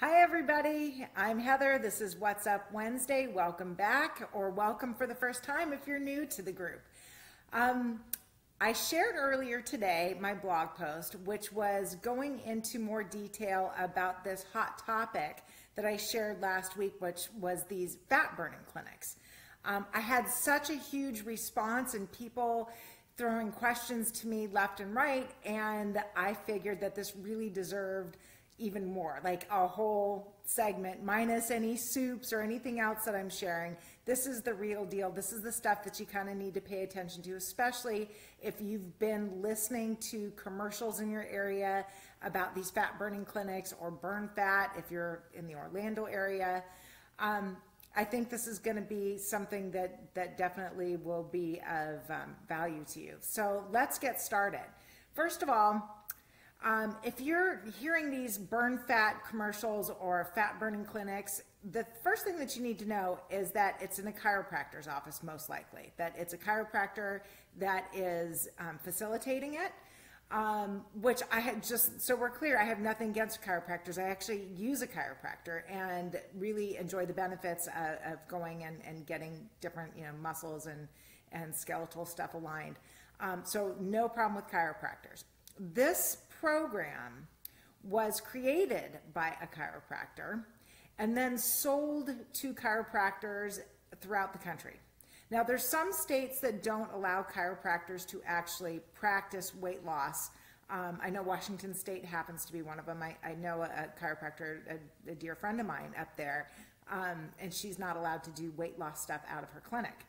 Hi everybody, I'm Heather. This is What's Up Wednesday. Welcome back, or welcome for the first time if you're new to the group. I shared earlier today my blog post, which was going into more detail about this hot topic that I shared last week, which was these fat burning clinics. I had such a huge response and people throwing questions to me left and right, and I figured that this really deserved even more, like a whole segment minus any soups or anything else that I'm sharing. This is the real deal. This is the stuff that you kind of need to pay attention to, especially if you've been listening to commercials in your area about these fat burning clinics or burn fat if you're in the Orlando area. I think this is going to be something that definitely will be of value to you. So let's get started. First of all, if you're hearing these burn fat commercials or fat burning clinics, the first thing that you need to know is that it's in a chiropractor's office, most likely, that it's a chiropractor that is facilitating it, which I had just, so we're clear, I have nothing against chiropractors. I actually use a chiropractor and really enjoy the benefits of going and getting different, muscles and skeletal stuff aligned. So no problem with chiropractors. This program was created by a chiropractor and then sold to chiropractors throughout the country. Now, there's some states that don't allow chiropractors to actually practice weight loss. I know Washington State happens to be one of them. I know a chiropractor, a dear friend of mine up there, and she's not allowed to do weight loss stuff out of her clinic.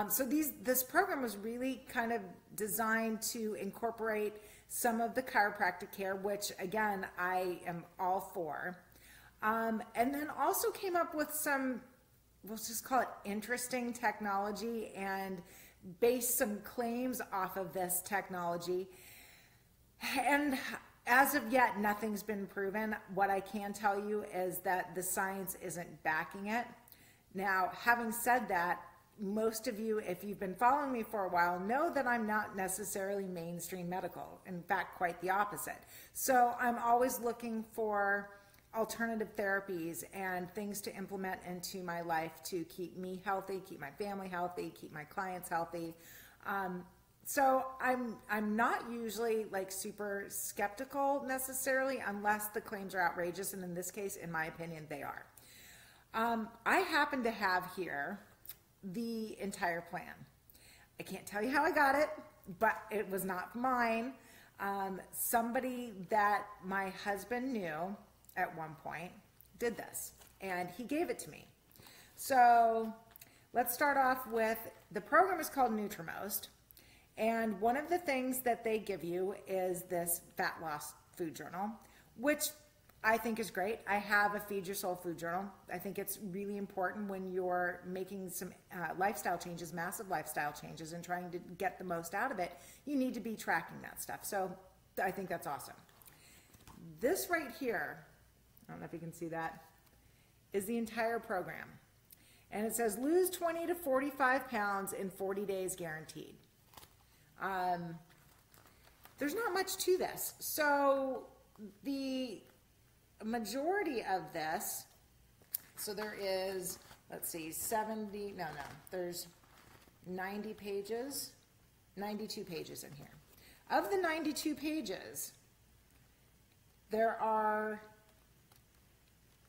So this program was really kind of designed to incorporate some of the chiropractic care, which again, I am all for. And then also came up with some, we'll just call it interesting technology, and base some claims off of this technology. And as of yet, nothing's been proven. What I can tell you is that the science isn't backing it. Now, having said that, most of you, if you've been following me for a while, know that I'm not necessarily mainstream medical. In fact, quite the opposite. So I'm always looking for alternative therapies and things to implement into my life to keep me healthy, keep my family healthy, keep my clients healthy. So I'm not usually like super skeptical necessarily unless the claims are outrageous, and in this case, in my opinion, they are. I happen to have here the entire plan. I can't tell you how I got it, but it was not mine. Somebody that my husband knew at one point did this, and he gave it to me. So let's start off with, the program is called NutriMost, and one of the things that they give you is this fat loss food journal, which I think is great. I have a Feed Your Soul food journal. I think it's really important when you're making some lifestyle changes, massive lifestyle changes, and trying to get the most out of it. You need to be tracking that stuff. So I think that's awesome. This right here, I don't know if you can see that, is the entire program. And it says lose 20 to 45 pounds in 40 days guaranteed. There's not much to this. So the majority of this, so there is, let's see, there's 90 pages, 92 pages in here. Of the 92 pages, there are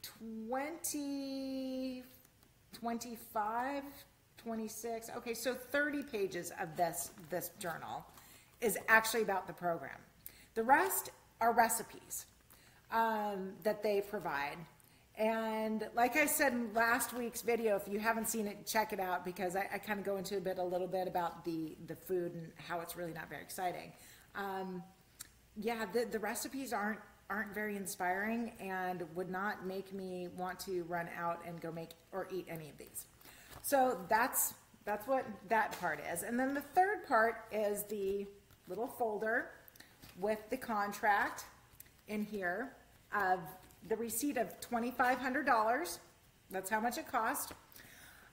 25, 26, okay, so 30 pages of this journal is actually about the program. The rest are recipes that they provide. And like I said in last week's video, if you haven't seen it, check it out, because I kind of go into a little bit about the food and how it's really not very exciting. Yeah, the recipes aren't very inspiring and would not make me want to run out and go make or eat any of these. So that's what that part is. And then the third part is the little folder with the contract in here of the receipt of $2,500. That's how much it cost.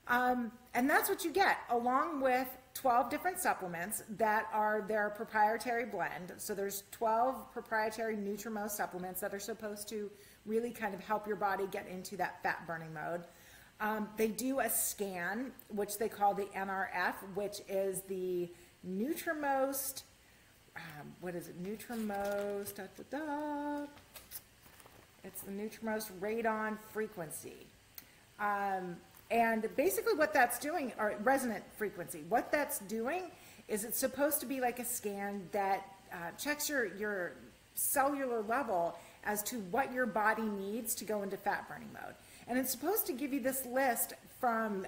And that's what you get, along with 12 different supplements that are their proprietary blend. So there's 12 proprietary NutriMost supplements that are supposed to really kind of help your body get into that fat burning mode. They do a scan, which they call the NRF, which is the NutriMost, what is it? NutriMost, it's the NutriMost radon frequency. And basically what that's doing, or resonant frequency, what that's doing is it's supposed to be like a scan that checks your cellular level as to what your body needs to go into fat burning mode. And it's supposed to give you this list from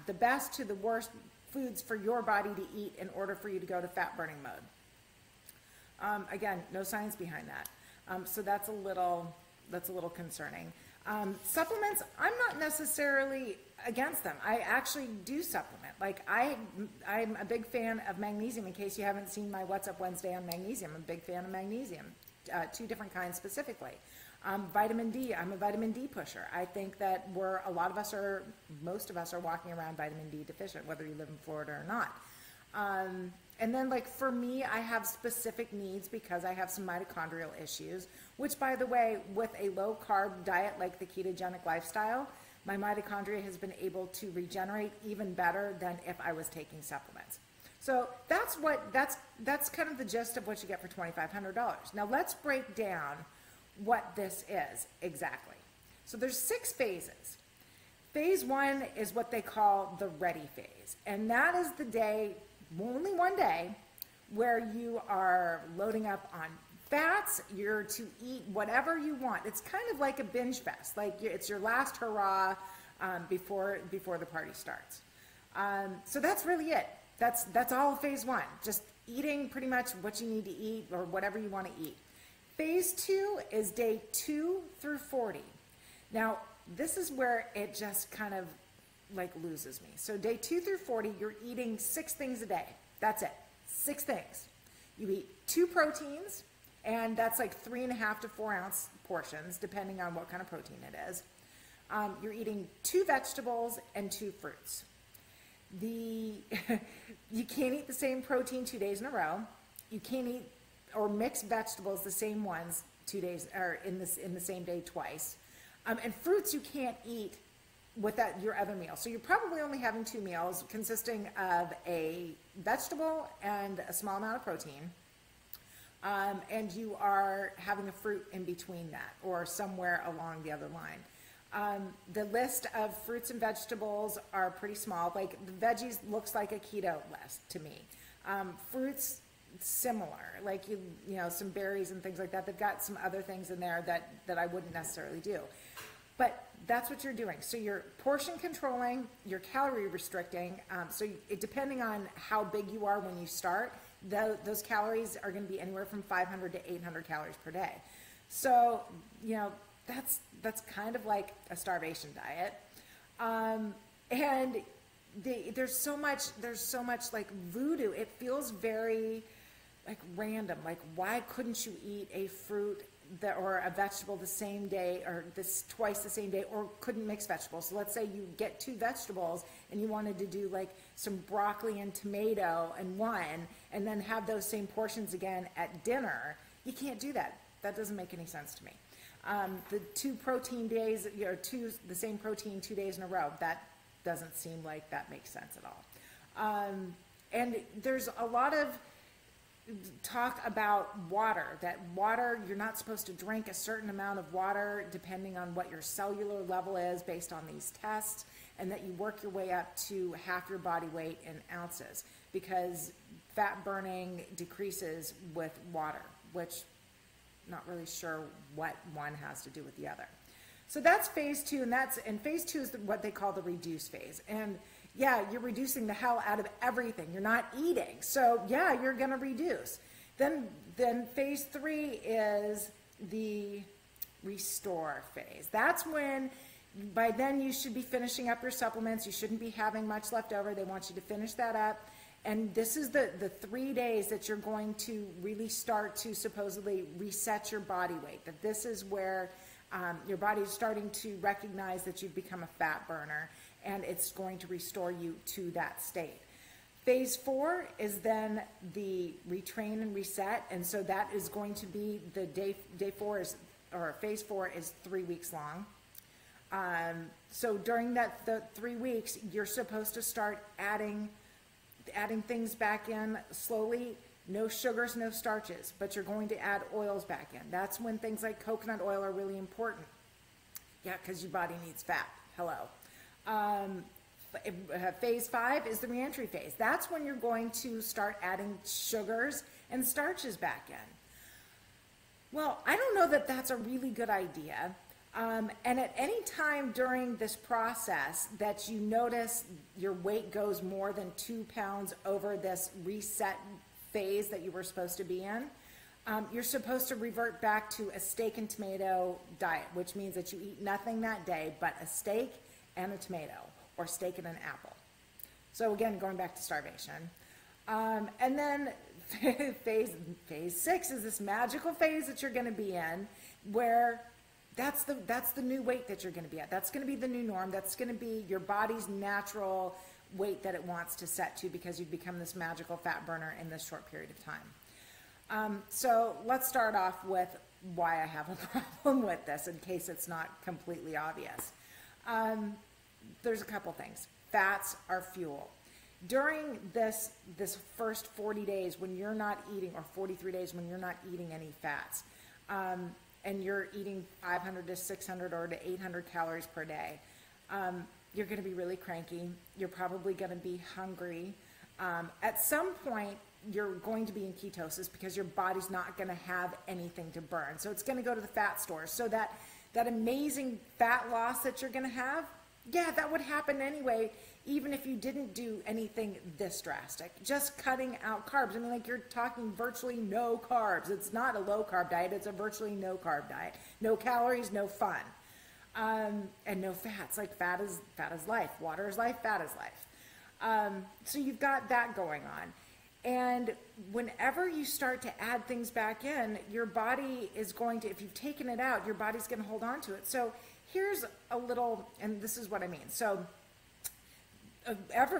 the best to the worst foods for your body to eat in order for you to go to fat burning mode. Again, no science behind that. So that's a little concerning. Supplements, I'm not necessarily against them. I actually do supplement. Like I'm a big fan of magnesium. In case you haven't seen my What's Up Wednesday on magnesium, I'm a big fan of magnesium, 2 different kinds specifically. Vitamin D, I'm a vitamin D pusher. I think that most of us are walking around vitamin D deficient, whether you live in Florida or not. And then like for me, I have specific needs because I have some mitochondrial issues, which by the way, with a low carb diet like the ketogenic lifestyle, my mitochondria has been able to regenerate even better than if I was taking supplements. So that's kind of the gist of what you get for $2,500. Now let's break down what this is exactly. So there's 6 phases. Phase 1 is what they call the ready phase. And that is the day, only one day, where you are loading up on fats. You're to eat whatever you want. It's kind of like a binge fest. Like it's your last hurrah before the party starts. So that's really it. That's all of phase 1. Just eating pretty much what you need to eat or whatever you want to eat. Phase 2 is day 2 through 40. Now, this is where it just kind of like loses me. So day 2 through 40, you're eating 6 things a day. That's it. 6 things. You eat 2 proteins, and that's like 3.5 to 4 ounce portions, depending on what kind of protein it is. You're eating 2 vegetables and 2 fruits. You can't eat the same protein 2 days in a row. You can't eat or mix vegetables, the same ones, 2 days or in the same day twice. And fruits you can't eat with your other meal. So you're probably only having 2 meals consisting of a vegetable and a small amount of protein. And you are having a fruit in between that or somewhere along the other line. The list of fruits and vegetables are pretty small. Like the veggies looks like a keto list to me. Fruits, similar, like you know, some berries and things like that. They've got some other things in there that I wouldn't necessarily do. But that's what you're doing. So you're portion controlling, you're calorie restricting. Depending on how big you are when you start, those calories are going to be anywhere from 500 to 800 calories per day. So, you know, that's kind of like a starvation diet. And there's so much like voodoo. It feels very like random. Like, why couldn't you eat a fruit or a vegetable the same day or twice the same day, or couldn't mix vegetables? So let's say you get 2 vegetables and you wanted to do like some broccoli and tomato and one, and then have those same portions again at dinner. You can't do that. That doesn't make any sense to me. The 2 protein days, the same protein 2 days in a row, that doesn't seem like that makes sense at all. And there's a lot of talk about water, that water, you're not supposed to drink a certain amount of water depending on what your cellular level is based on these tests, and that you work your way up to half your body weight in ounces, because fat burning decreases with water, which not really sure what one has to do with the other. So that's phase 2, and phase 2 is what they call the reduce phase. And yeah, you're reducing the hell out of everything. You're not eating. So yeah, you're going to reduce. Then phase 3 is the restore phase. That's when, by then you should be finishing up your supplements. You shouldn't be having much left over. They want you to finish that up. And this is the 3 days that you're going to really start to supposedly reset your body weight. That this is where your body is starting to recognize that you've become a fat burner, and it's going to restore you to that state. Phase 4 is then the retrain and reset, and so that is going to be the day 4 is phase 4 is 3 weeks long. So during the 3 weeks, you're supposed to start adding things back in slowly. No sugars, no starches, but you're going to add oils back in. That's when things like coconut oil are really important. Yeah, because your body needs fat. Hello. Phase 5 is the reentry phase. That's when you're going to start adding sugars and starches back in. Well, I don't know that that's a really good idea. And at any time during this process that you notice your weight goes more than 2 pounds over this reset phase that you were supposed to be in, you're supposed to revert back to a steak and tomato diet, which means that you eat nothing that day but a steak and a tomato, or steak and an apple. So again, going back to starvation. And then phase 6 is this magical phase that you're going to be in, where that's the new weight that you're going to be at. That's going to be the new norm. That's going to be your body's natural weight that it wants to set to, because you've become this magical fat burner in this short period of time. So let's start off with why I have a problem with this, in case it's not completely obvious. There's a couple things. Fats are fuel. During this first 40 days when you're not eating, or 43 days when you're not eating any fats, and you're eating 500 to 600 or to 800 calories per day, you're going to be really cranky. You're probably going to be hungry. At some point, you're going to be in ketosis because your body's not going to have anything to burn. So it's going to go to the fat stores. So that amazing fat loss that you're going to have, yeah, that would happen anyway, even if you didn't do anything this drastic. Just cutting out carbs. I mean, like, you're talking virtually no carbs. It's not a low carb diet. It's a virtually no carb diet. No calories, no fun. And no fats. Like, fat is life. Water is life. Fat is life. So you've got that going on. And whenever you start to add things back in, your body is going to, if you've taken it out, your body's going to hold on to it. So here's a little, and this is what I mean. So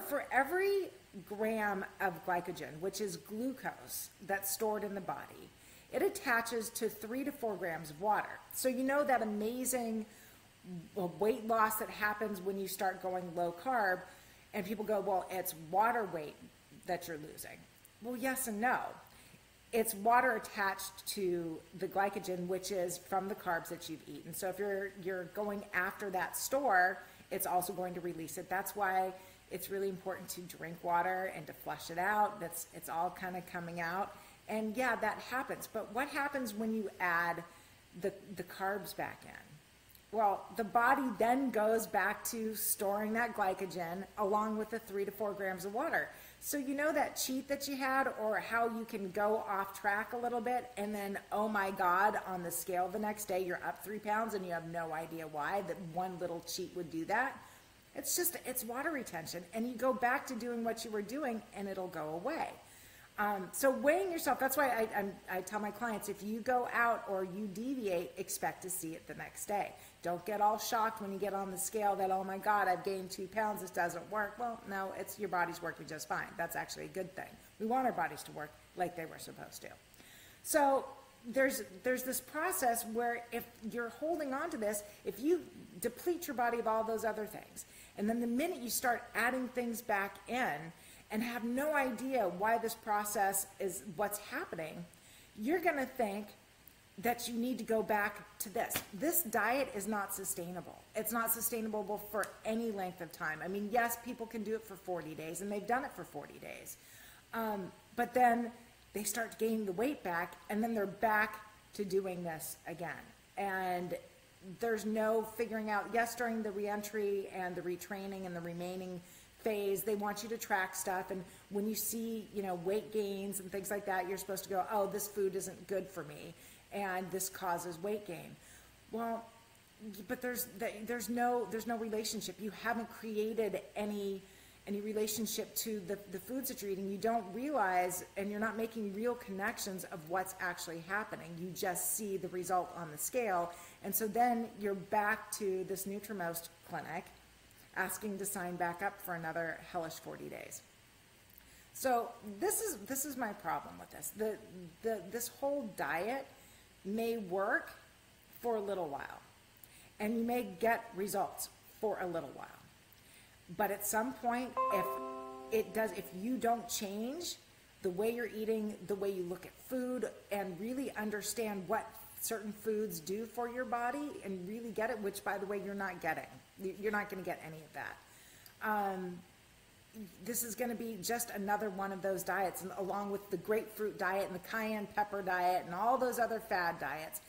for every gram of glycogen, which is glucose that's stored in the body, it attaches to 3 to 4 grams of water. So you know that amazing weight loss that happens when you start going low carb, and people go, well, it's water weight that you're losing. Well, yes and no. It's water attached to the glycogen, which is from the carbs that you've eaten. So if you're going after that store, it's also going to release it. That's why it's really important to drink water and to flush it out. It's all kind of coming out. And yeah, that happens. But what happens when you add the carbs back in? Well, the body then goes back to storing that glycogen along with the 3 to 4 grams of water. So you know that cheat that you had, or how you can go off track a little bit and then, oh my God, on the scale the next day you're up 3 pounds and you have no idea why that one little cheat would do that? It's water retention, and you go back to doing what you were doing and it'll go away. So weighing yourself, that's why I tell my clients, if you go out or you deviate, expect to see it the next day. Don't get all shocked when you get on the scale that, oh my God, I've gained 2 pounds, this doesn't work. Well, no, it's your body's working just fine. That's actually a good thing. We want our bodies to work like they were supposed to. So there's this process where if you're holding on to this, if you deplete your body of all those other things, and then the minute you start adding things back in and have no idea why this process is what's happening, you're going to think that you need to go back to this. This diet is not sustainable. It's not sustainable for any length of time. I mean, yes, people can do it for 40 days, and they've done it for 40 days. But then they start gaining the weight back, and then they're back to doing this again. And there's no figuring out, yes, during the reentry and the retraining and the remaining phase, they want you to track stuff, and when you see, weight gains and things like that, you're supposed to go, oh, this food isn't good for me, and this causes weight gain. Well, but there's no relationship. You haven't created any relationship to the foods that you're eating. You don't realize, and you're not making real connections of what's actually happening. You just see the result on the scale, and so then you're back to this NutriMost clinic asking to sign back up for another hellish 40 days. So this is my problem with this. This whole diet may work for a little while. And you may get results for a little while. But at some point, if you don't change the way you're eating, the way you look at food, and really understand what certain foods do for your body and really get it, which by the way, you're not getting. You're not going to get any of that. This is going to be just another one of those diets, and along with the grapefruit diet and the cayenne pepper diet and all those other fad diets.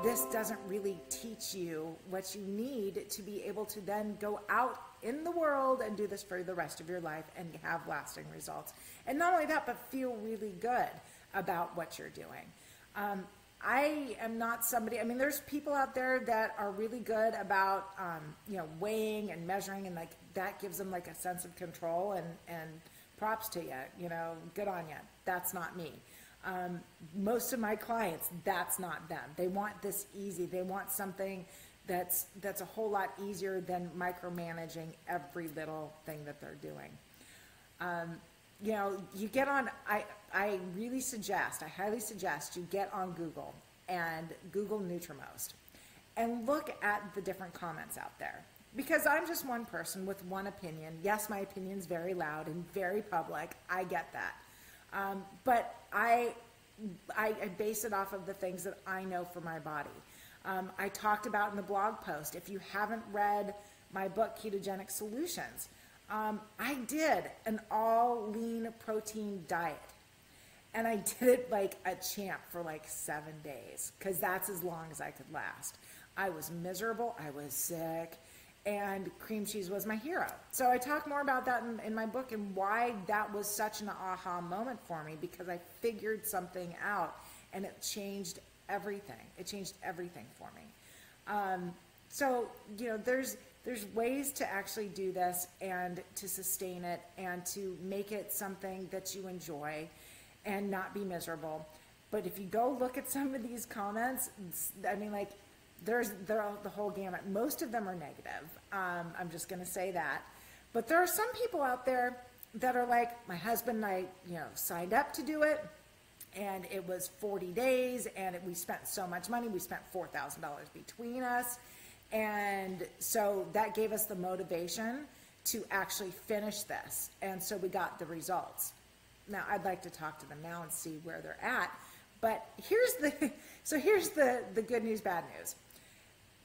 This doesn't really teach you what you need to be able to then go out in the world and do this for the rest of your life and have lasting results. And not only that, but feel really good about what you're doing. I am not somebody, I mean, there's people out there that are really good about, weighing and measuring, and like that gives them like a sense of control, and props to you, good on you. That's not me. Most of my clients, that's not them. They want this easy. They want something that's a whole lot easier than micromanaging every little thing that they're doing. You get on, I highly suggest you get on Google and Google NutriMost and look at the different comments out there. Because I'm just one person with one opinion. Yes, my opinion's very loud and very public. I get that. But I base it off of the things that I know for my body. I talked about in the blog post, if you haven't read my book, Ketogenic Solutions, I did an all lean protein diet. And I did it like a champ for like 7 days, because that's as long as I could last. I was miserable, I was sick, and cream cheese was my hero. So I talk more about that in my book, and why that was such an aha moment for me, because I figured something out and it changed everything. It changed everything for me. There's ways to actually do this and to sustain it and to make it something that you enjoy and not be miserable. But if you go look at some of these comments, I mean, like, they're the whole gamut. Most of them are negative. I'm just going to say that. But there are some people out there that are like, my husband and I, signed up to do it, and it was 40 days, and we spent so much money. We spent $4,000 between us. And so that gave us the motivation to actually finish this. And so we got the results. Now, I'd like to talk to them now and see where they're at. But here's the good news, bad news.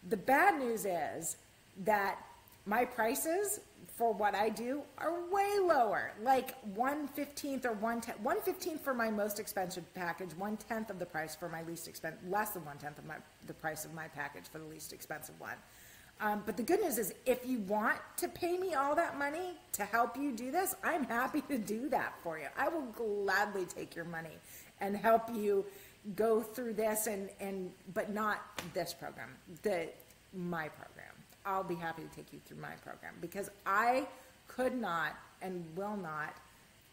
The bad news is that my prices for what I do are way lower, like 1/15 or 1/15 for my most expensive package, 1/10 of the price for my least expensive, less than 1/10 of the price of my package for the least expensive one. But the good news is, if you want to pay me all that money to help you do this, I'm happy to do that for you. I will gladly take your money and help you go through this, but not this program, my program. I'll be happy to take you through my program, because I could not and will not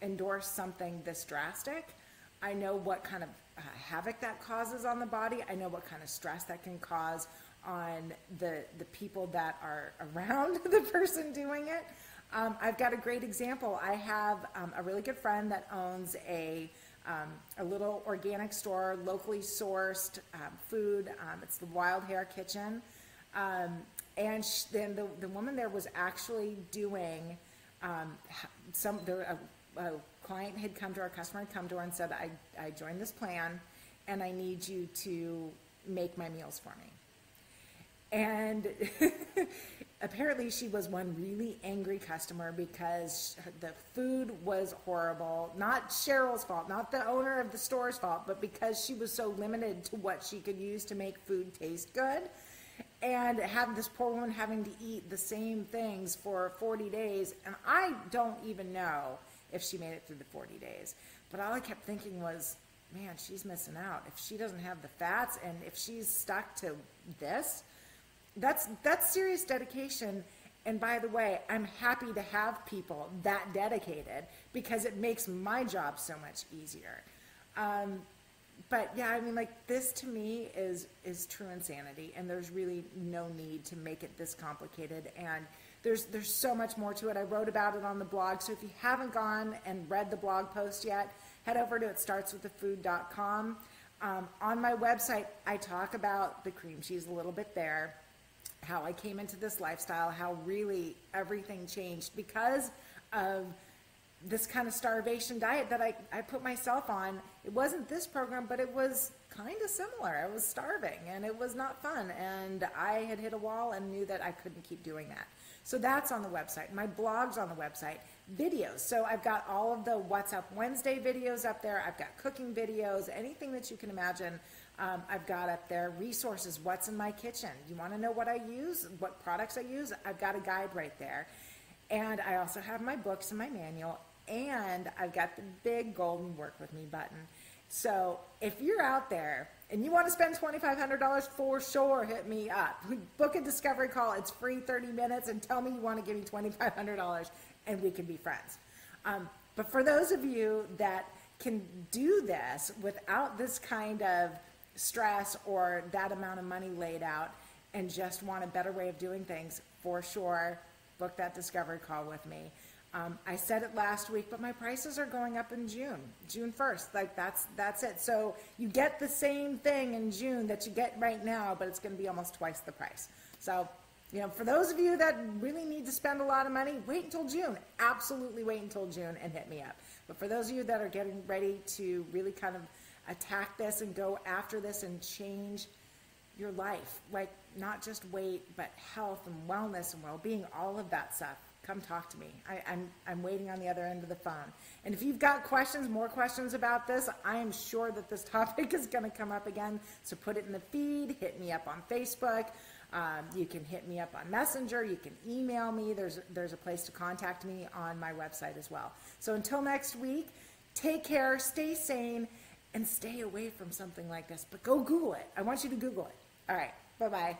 endorse something this drastic. I know what kind of havoc that causes on the body. I know what kind of stress that can cause on the people that are around the person doing it. I've got a great example. I have a really good friend that owns a little organic store, locally sourced food. It's the Wild Hair Kitchen. And then the woman there was actually doing a client had come to her, a customer had come to her and said, I joined this plan, and I need you to make my meals for me. And apparently she was one really angry customer, because the food was horrible. Not Cheryl's fault, not the owner of the store's fault, but because she was so limited to what she could use to make food taste good. And have this poor woman having to eat the same things for 40 days. And I don't even know if she made it through the 40 days. But all I kept thinking was, man, she's missing out. If she doesn't have the fats, and if she's stuck to this, that's serious dedication. And by the way, I'm happy to have people that dedicated, because it makes my job so much easier. But yeah, I mean, like, this to me is true insanity, and there's really no need to make it this complicated. And there's so much more to it. I wrote about it on the blog. So if you haven't gone and read the blog post yet, head over to itstartswiththefood.com. On my website, I talk about the cream cheese a little bit there, how I came into this lifestyle, how really everything changed because of this kind of starvation diet that I put myself on. It wasn't this program, but it was kind of similar. I was starving and it was not fun. And I had hit a wall and knew that I couldn't keep doing that. So that's on the website. My blog's on the website. Videos. So I've got all of the What's Up Wednesday videos up there. I've got cooking videos, anything that you can imagine. I've got up there resources, what's in my kitchen. You want to know what I use, what products I use? I've got a guide right there. And I also have my books and my manual, and I've got the big golden work with me button. So if you're out there and you want to spend $2,500, for sure, hit me up. Book a discovery call. It's free, 30 minutes, and tell me you want to give me $2,500 and we can be friends. But for those of you that can do this without this kind of stress or that amount of money laid out and just want a better way of doing things, for sure, book that discovery call with me. I said it last week, but my prices are going up in June 1st. Like that's it. So you get the same thing in June that you get right now, but it's going to be almost twice the price. So, you know, for those of you that really need to spend a lot of money, wait until June. Absolutely wait until June and hit me up. But for those of you that are getting ready to really kind of attack this and go after this and change your life, like not just weight, but health and wellness and well-being, all of that stuff, come talk to me. I'm waiting on the other end of the phone. And if you've got questions, more questions about this, I am sure that this topic is going to come up again. So put it in the feed, hit me up on Facebook. You can hit me up on Messenger. You can email me. There's a place to contact me on my website as well. So until next week, take care, stay sane, and stay away from something like this. But go Google it. I want you to Google it. All right. Bye-bye.